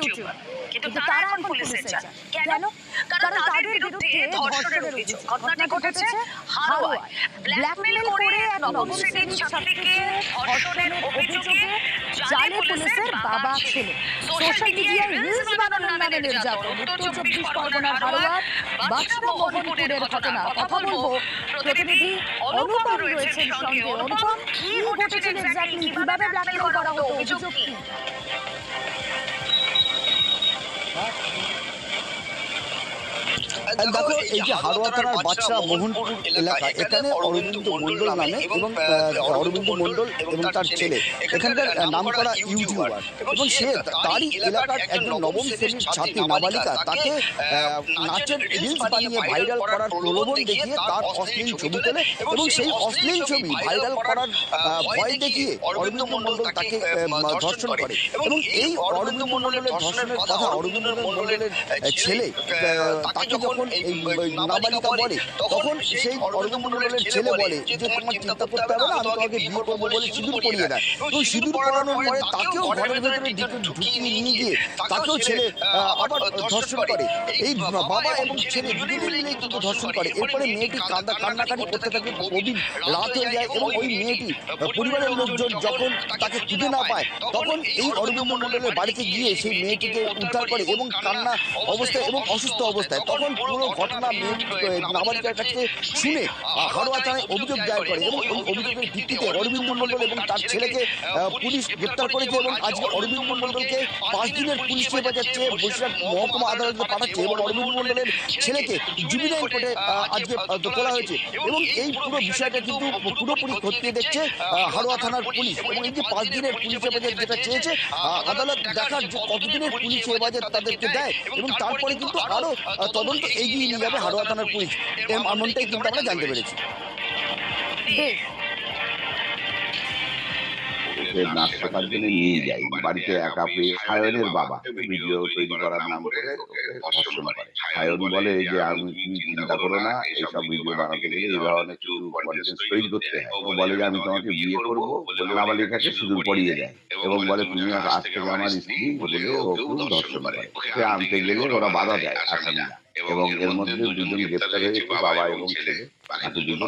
YouTuber, কিন্তু তারা এখন পুলিশের চাল। কেন? কারণ তাদের বিরুদ্ধে ধর্ষণের অভিযোগ। ঘটনাটি ঘটেছে হারোয়ায়। ব্ল্যাকমেল করে এক নবম শ্রেণীর ছাত্রীকে ধর্ষণের অভিযোগে জালে পুলিশের বাবা ছেলে। সোশ্যাল মিডিয়ায় রিলস বানানোর নামে নির্যাতন। উত্তর 24 পরগনার হারোয়ার বাছড়া মোহনপুরের ঘটনা। কথা বলবো প্রতিনিধি অনুপম রয়েছেন সঙ্গে। অনুপম, কি ঘটেছিল এক্স্যাক্টলি? কিভাবে ব্ল্যাকমেল করা হতো? অভিযোগ কি? দেখো, এই যে হারোয়া থানার বাচ্চা মোহনপুর এলাকা, এখানে অরবিন্দ মন্ডল নামে এবং অরবিন্দ মন্ডল এবং তার ছেলে এখানকার নাম করা ইউটিউবার, এবং সে তারই এলাকার একজন নবম শ্রেণীর ছাত্রী নাবালিকা, তাকে নাচের রিলস বানিয়ে ভাইরাল করার প্রলোভন দেখিয়ে তার অশ্লীল ছবি তোলে এবং সেই অশ্লীল ছবি ভাইরাল করার ভয় দেখিয়ে অরবিন্দ মন্ডল তাকে ধর্ষণ করে। এবং এই অরবিন্দ মন্ডলের ধর্ষণের কথা অরবিন্দ মন্ডলের ছেলে তাকে যখন এই নাবালিকা বলে, তখন সেই অরবিন্দ মন্ডলের ছেলে বলে যে তোমার চিন্তা করতে হবে না, আমি তোমাকে বিয়ে করবো বলে সিঁদুর পরিয়ে দেয়। এবং সিঁদুর পরানোর পরে তাকেও ঘরের ভেতরে ঢুকিয়ে নিয়ে গিয়ে তাকেও ছেলে আবার ধর্ষণ করে। এই বাবা এবং ছেলে দুজনে মিলে কিন্তু ধর্ষণ করে। এরপরে মেয়েটি কান্নাকাটি করতে থাকে, গভীর রাত হয়ে যায় এবং ওই মেয়েটি পরিবারের লোকজন যখন তাকে খুঁজে না পায়, তখন এই অরবিন্দ মন্ডলের বাড়িতে গিয়ে সেই মেয়েটিকে উদ্ধার করে এবং কান্না অবস্থায় এবং অসুস্থ অবস্থায়। তখন পুরো ঘটনা নাবালিকার কাছে শুনে হারোয়া থানায় অভিযোগ দায়ের করে এবং এই অভিযোগের ভিত্তিতে অরবিন্দ মন্ডল এবং তার ছেলেকে পুলিশ গ্রেপ্তার করেছে এবং আজকে অরবিন্দ মন্ডলকে 5 দিনের পুলিশ হেফাজতে বসিরহাট মহকুমা আদালতে পাঠাচ্ছে এবং অরবিন্দ মন্ডলের ছেলেকে জুবিনাইল কোর্টে আজকে তোলা হয়েছে। এবং এই পুরো বিষয়টা কিন্তু পুরোপুরি খতিয়ে দেখছে হারোয়া থানার পুলিশ। এবং এই যে 5 দিনের পুলিশ হেফাজত যেটা চেয়েছে আদালত, দেখার যে কতদিনের পুলিশ হেফাজত তাদেরকে দেয় এবং তারপরে কিন্তু আরো তদন্ত এগিয়ে নিয়ে যাবে হারোয়া থানার পুলিশ, এমনটাই কিন্তু আমরা জানতে পেরেছি। নাচ শেখার জন্য নিয়ে যাই, বাড়িতে একা পেয়ে সায়নের বাবা ভিডিও তৈরি করার নাম করে ধর্ষণ করে। সায়ন বলে যে আমি, তুমি চিন্তা করো না, এইসব ভিডিও বানাতে গেলে এই ধরনের কিছু কন্টেন্ট তৈরি করতে হয়। ও বলে যে আমি তোমাকে বিয়ে করবো বলে নাবালিকাকে সিঁদুর পরিয়ে দেয় এবং বলে তুমি আজ থেকে আমার স্ত্রী বলে ওকেও ধর্ষণ করে। ওকে আনতে গেলে ওরা বাধা দেয় আসামিরা এবং এর মধ্যে দুজন গ্রেপ্তার হয়েছে, বাবা এবং ছেলে, বাকি দুজন